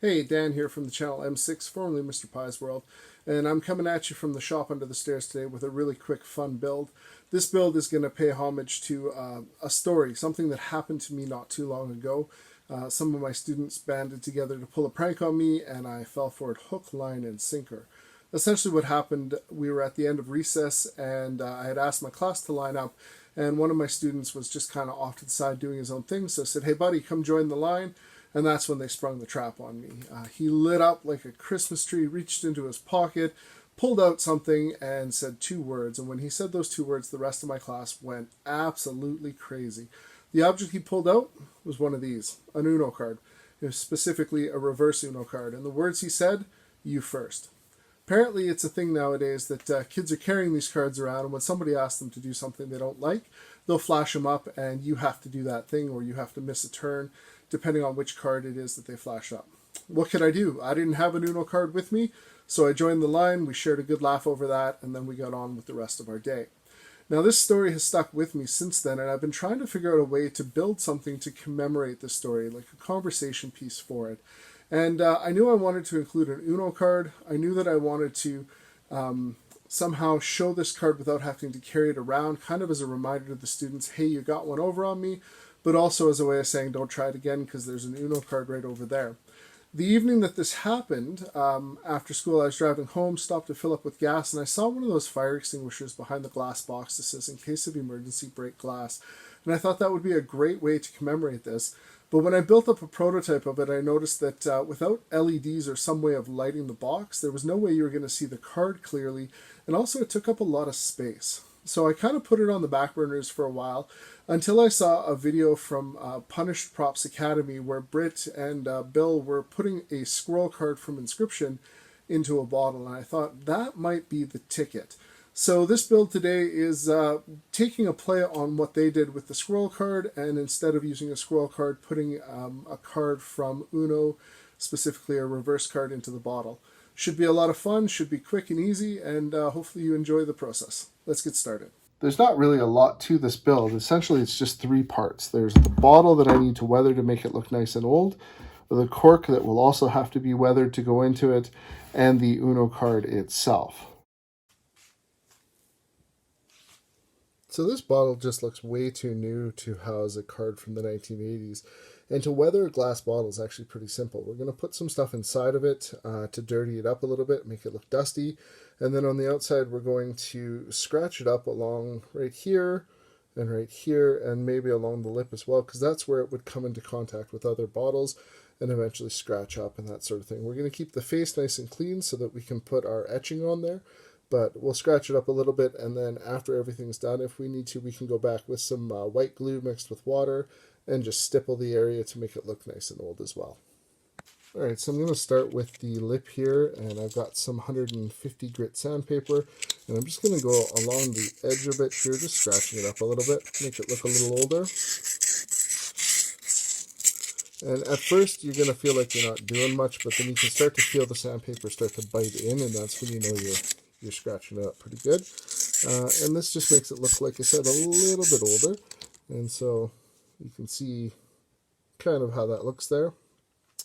Hey, Dan here from the channel M6, formerly Mr. Pie's World, and I'm coming at you from the shop under the stairs today with a really quick, fun build. This build is going to pay homage to a story, something that happened to me not too long ago. Some of my students banded together to pull a prank on me, and I fell for it hook, line, and sinker. Essentially what happened, we were at the end of recess, and I had asked my class to line up, and one of my students was just kind of off to the side doing his own thing, so I said, hey buddy, come join the line. And that's when they sprung the trap on me. He lit up like a Christmas tree, reached into his pocket, pulled out something, and said two words. And when he said those two words, the rest of my class went absolutely crazy. The object he pulled out was one of these, an Uno card. It was specifically a reverse Uno card. And the words he said, you first. Apparently, it's a thing nowadays that kids are carrying these cards around, and when somebody asks them to do something they don't like, they'll flash them up, and you have to do that thing, or you have to miss a turn, depending on which card it is that they flash up. What could I do? I didn't have an Uno card with me, so I joined the line, we shared a good laugh over that, and then we got on with the rest of our day. Now, this story has stuck with me since then, and I've been trying to figure out a way to build something to commemorate the story, like a conversation piece for it. And I knew I wanted to include an Uno card. I knew that I wanted to somehow show this card without having to carry it around, kind of as a reminder to the students, hey, you got one over on me, but also as a way of saying, don't try it again because there's an Uno card right over there. The evening that this happened, after school, I was driving home, stopped to fill up with gas, and I saw one of those fire extinguishers behind the glass box that says, in case of emergency, break glass. And I thought that would be a great way to commemorate this. But when I built up a prototype of it, I noticed that without LEDs or some way of lighting the box, there was no way you were going to see the card clearly, and also it took up a lot of space. So I kind of put it on the back burners for a while until I saw a video from Punished Props Academy where Britt and Bill were putting a squirrel card from Inscription into a bottle, and I thought that might be the ticket. So this build today is taking a play on what they did with the squirrel card, and instead of using a squirrel card, putting a card from Uno, specifically a reverse card, into the bottle. Should be a lot of fun, should be quick and easy, and hopefully you enjoy the process. Let's get started. There's not really a lot to this build. Essentially, it's just three parts. There's the bottle that I need to weather to make it look nice and old, the cork that will also have to be weathered to go into it, and the Uno card itself. So this bottle just looks way too new to house a card from the 1980s. And to weather a glass bottle is actually pretty simple. We're going to put some stuff inside of it to dirty it up a little bit, make it look dusty. And then on the outside, we're going to scratch it up along right here, and maybe along the lip as well, because that's where it would come into contact with other bottles and eventually scratch up and that sort of thing. We're going to keep the face nice and clean so that we can put our etching on there. But we'll scratch it up a little bit, and then after everything's done, if we need to, we can go back with some white glue mixed with water and just stipple the area to make it look nice and old as well. Alright, so I'm going to start with the lip here, and I've got some 150 grit sandpaper, and I'm just going to go along the edge of it here, just scratching it up a little bit, make it look a little older. And at first, you're going to feel like you're not doing much, but then you can start to feel the sandpaper start to bite in, and that's when you know you're scratching it up pretty good. And this just makes it look, like I said, a little bit older. And so you can see kind of how that looks there.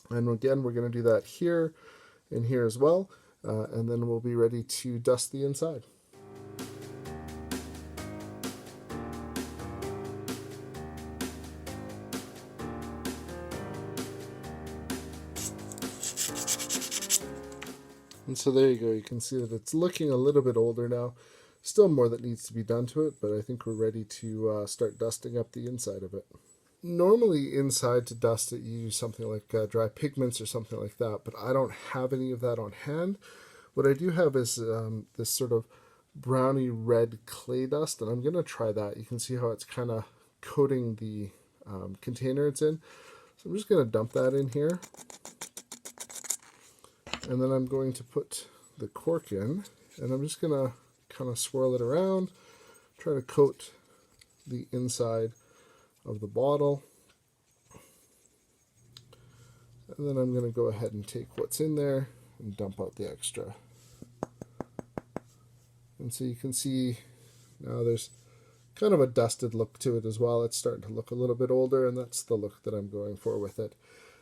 And again, we're going to do that here and here as well. And then we'll be ready to dust the inside. And so there you go, you can see that it's looking a little bit older now. Still more that needs to be done to it, but I think we're ready to start dusting up the inside of it. Normally inside to dust it, you use something like dry pigments or something like that, but I don't have any of that on hand. What I do have is this sort of browny red clay dust, and I'm going to try that. You can see how it's kind of coating the container it's in. So I'm just going to dump that in here. And then I'm going to put the cork in, and I'm just going to kind of swirl it around, try to coat the inside of the bottle. And then I'm going to go ahead and take what's in there and dump out the extra. And so you can see now there's kind of a dusted look to it as well. It's starting to look a little bit older, and that's the look that I'm going for with it.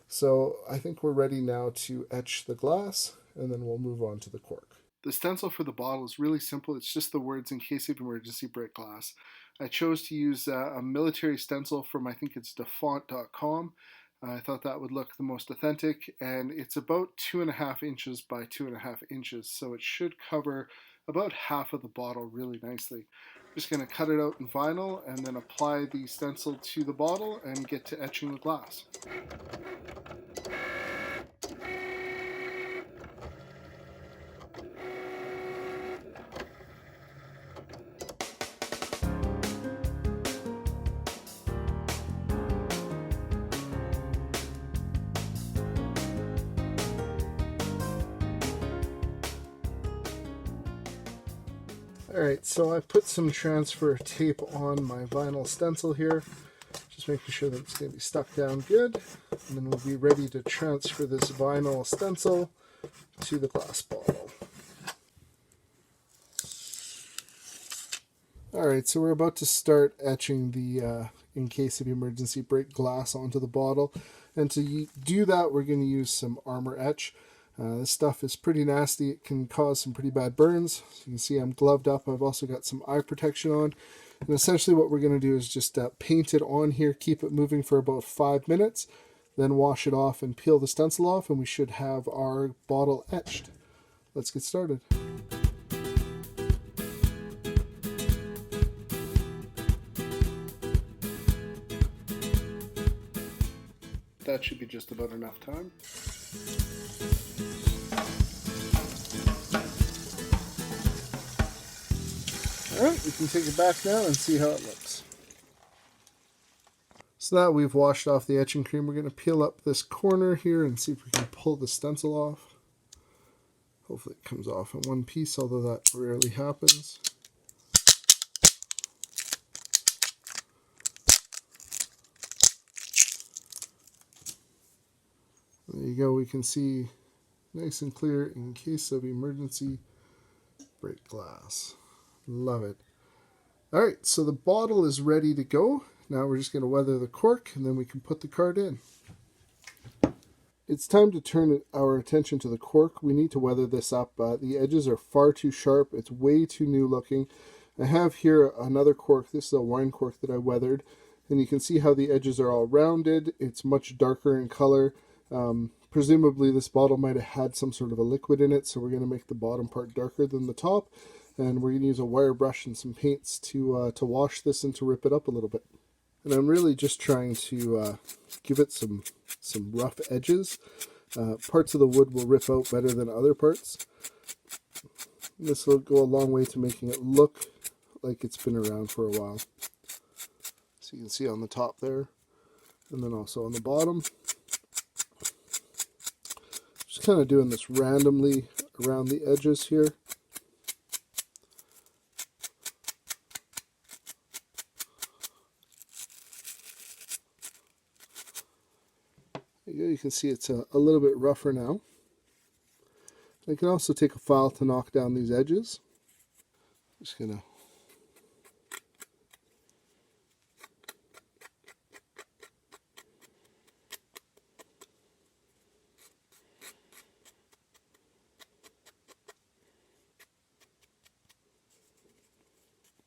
So I think we're ready now to etch the glass, and then we'll move on to the cork. The stencil for the bottle is really simple. It's just the words "in case of emergency, break glass." I chose to use a military stencil from, I think it's dafont.com. I thought that would look the most authentic, and it's about 2.5 inches by 2.5 inches, so it should cover about half of the bottle really nicely. I'm just going to cut it out in vinyl and then apply the stencil to the bottle and get to etching the glass. Alright, so I put some transfer tape on my vinyl stencil here, just making sure that it's going to be stuck down good, and then we'll be ready to transfer this vinyl stencil to the glass bottle. Alright, so we're about to start etching the in case of emergency break glass onto the bottle, and to do that we're going to use some Armor Etch. This stuff is pretty nasty. It can cause some pretty bad burns. So you can see I'm gloved up. I've also got some eye protection on. And essentially what we're going to do is just paint it on here, keep it moving for about 5 minutes, then wash it off and peel the stencil off, and we should have our bottle etched. Let's get started. That should be just about enough time. Alright, we can take it back now and see how it looks. So now we've washed off the etching cream, we're going to peel up this corner here and see if we can pull the stencil off. Hopefully it comes off in one piece, although that rarely happens. There you go, we can see nice and clear in case of emergency break glass. Love it. Alright, so the bottle is ready to go. Now we're just going to weather the cork and then we can put the card in. It's time to turn our attention to the cork. We need to weather this up. The edges are far too sharp. It's way too new looking. I have here another cork. This is a wine cork that I weathered. And you can see how the edges are all rounded. It's much darker in color. Presumably this bottle might have had some sort of a liquid in it, so we're going to make the bottom part darker than the top. And we're going to use a wire brush and some paints to wash this and to rip it up a little bit. And I'm really just trying to give it some rough edges. Parts of the wood will rip out better than other parts. This will go a long way to making it look like it's been around for a while. So you can see on the top there, and then also on the bottom. Just kind of doing this randomly around the edges here. You can see it's a little bit rougher now. I can also take a file to knock down these edges. Just gonna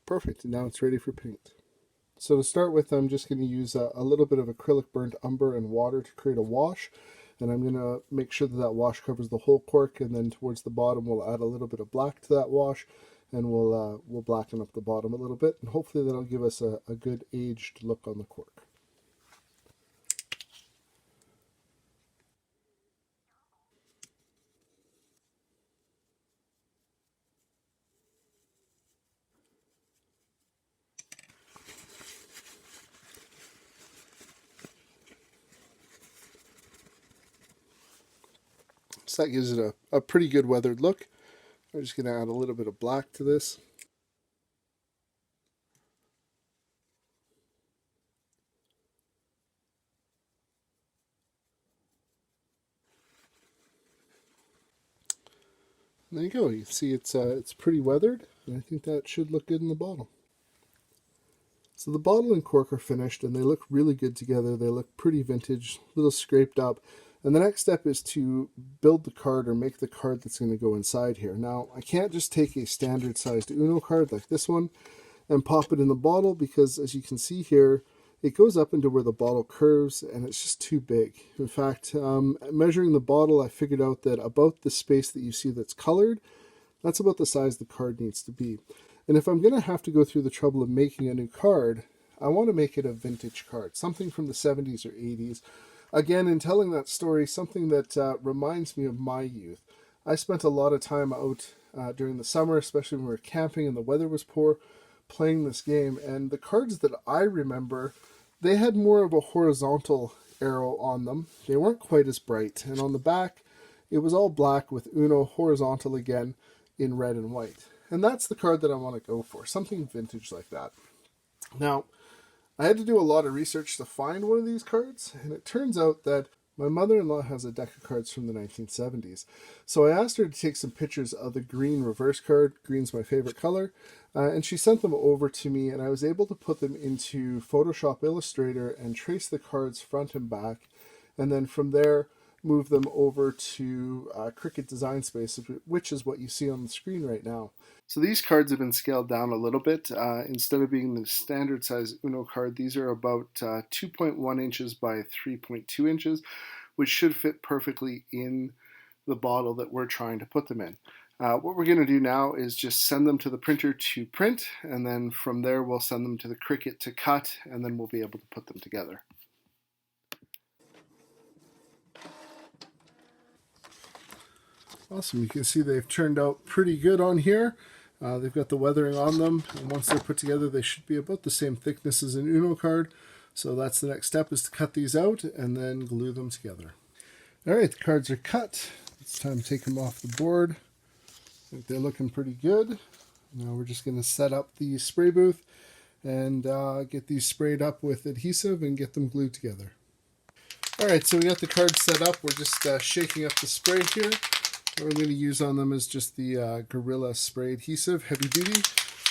perfect, and now it's ready for paint. So to start with, I'm just going to use a little bit of acrylic burnt umber and water to create a wash. And I'm going to make sure that that wash covers the whole cork, and then towards the bottom we'll add a little bit of black to that wash, and we'll blacken up the bottom a little bit, and hopefully that'll give us a good aged look on the cork. So that gives it a pretty good weathered look. I'm just going to add a little bit of black to this. And there you go. You can see it's pretty weathered, and I think that should look good in the bottle. So the bottle and cork are finished and they look really good together. They look pretty vintage, a little scraped up. And the next step is to build the card or make the card that's going to go inside here. Now, I can't just take a standard sized Uno card like this one and pop it in the bottle because, as you can see here, it goes up into where the bottle curves and it's just too big. In fact, measuring the bottle, I figured out that about the space that you see that's colored, that's about the size the card needs to be. And if I'm going to have to go through the trouble of making a new card, I want to make it a vintage card, something from the 70s or 80s. Again, in telling that story, something that reminds me of my youth. I spent a lot of time out during the summer, especially when we were camping and the weather was poor, playing this game. And the cards that I remember, they had more of a horizontal arrow on them. They weren't quite as bright. And on the back, it was all black with Uno horizontal again in red and white. And that's the card that I want to go for, something vintage like that. Now, I had to do a lot of research to find one of these cards, and it turns out that my mother-in-law has a deck of cards from the 1970s. So I asked her to take some pictures of the green reverse card. Green's my favorite color. And she sent them over to me, and I was able to put them into Photoshop Illustrator and trace the cards front and back. And then from there, move them over to Cricut Design Space, which is what you see on the screen right now. So these cards have been scaled down a little bit. Instead of being the standard size Uno card, these are about 2.1 inches by 3.2 inches, which should fit perfectly in the bottle that we're trying to put them in. What we're going to do now is just send them to the printer to print, and then from there we'll send them to the Cricut to cut, and then we'll be able to put them together. Awesome, you can see they've turned out pretty good on here. They've got the weathering on them, and once they're put together they should be about the same thickness as an Uno card. So that's the next step, is to cut these out and then glue them together. Alright, the cards are cut. It's time to take them off the board. I think they're looking pretty good. Now we're just going to set up the spray booth and get these sprayed up with adhesive and get them glued together. Alright, so we got the cards set up. We're just shaking up the spray here. What we're going to use on them is just the Gorilla Spray Adhesive, heavy duty.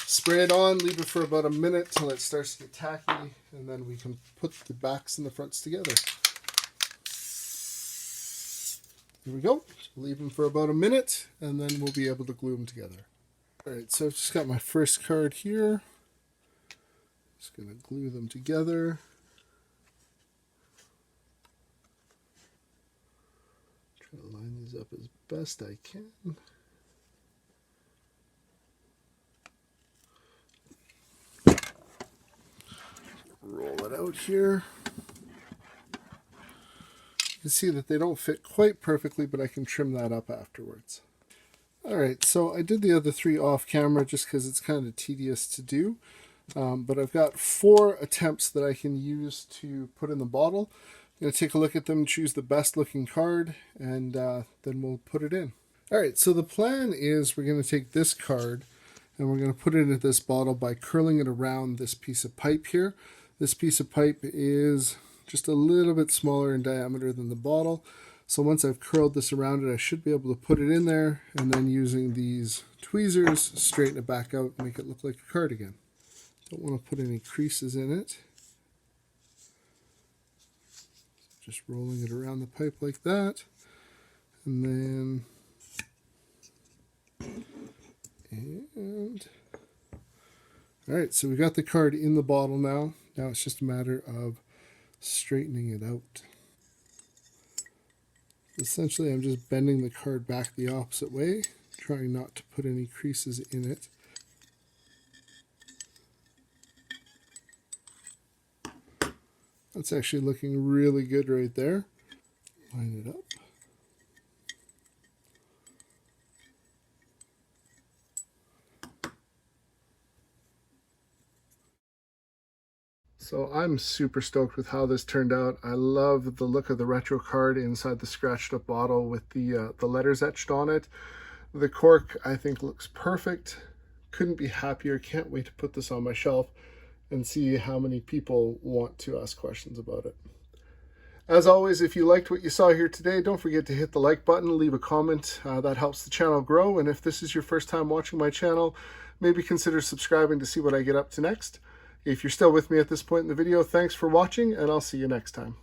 Spray it on, leave it for about a minute till it starts to get tacky, and then we can put the backs and the fronts together. Here we go. Leave them for about a minute, and then we'll be able to glue them together. Alright, so I've just got my first card here. Just going to glue them together. Try to line these up as best I can. Roll it out here. You can see that they don't fit quite perfectly, but I can trim that up afterwards. Alright, so I did the other three off camera just because it's kind of tedious to do. But I've got 4 attempts that I can use to put in the bottle. I'm going to take a look at them, choose the best looking card, and then we'll put it in. Alright, so the plan is we're going to take this card and we're going to put it into this bottle by curling it around this piece of pipe here. This piece of pipe is just a little bit smaller in diameter than the bottle. So once I've curled this around it, I should be able to put it in there, and then using these tweezers, straighten it back out and make it look like a card again. Don't want to put any creases in it. Just rolling it around the pipe like that. And then... Alright, so we got the card in the bottle now. Now it's just a matter of straightening it out. Essentially, I'm just bending the card back the opposite way, trying not to put any creases in it. That's actually looking really good right there. Line it up. So I'm super stoked with how this turned out. I love the look of the retro card inside the scratched up bottle with the letters etched on it. The cork I think looks perfect. Couldn't be happier. Can't wait to put this on my shelf and see how many people want to ask questions about it. As always, if you liked what you saw here today, don't forget to hit the like button, leave a comment. That helps the channel grow. And if this is your first time watching my channel, maybe consider subscribing to see what I get up to next. If you're still with me at this point in the video, thanks for watching, and I'll see you next time.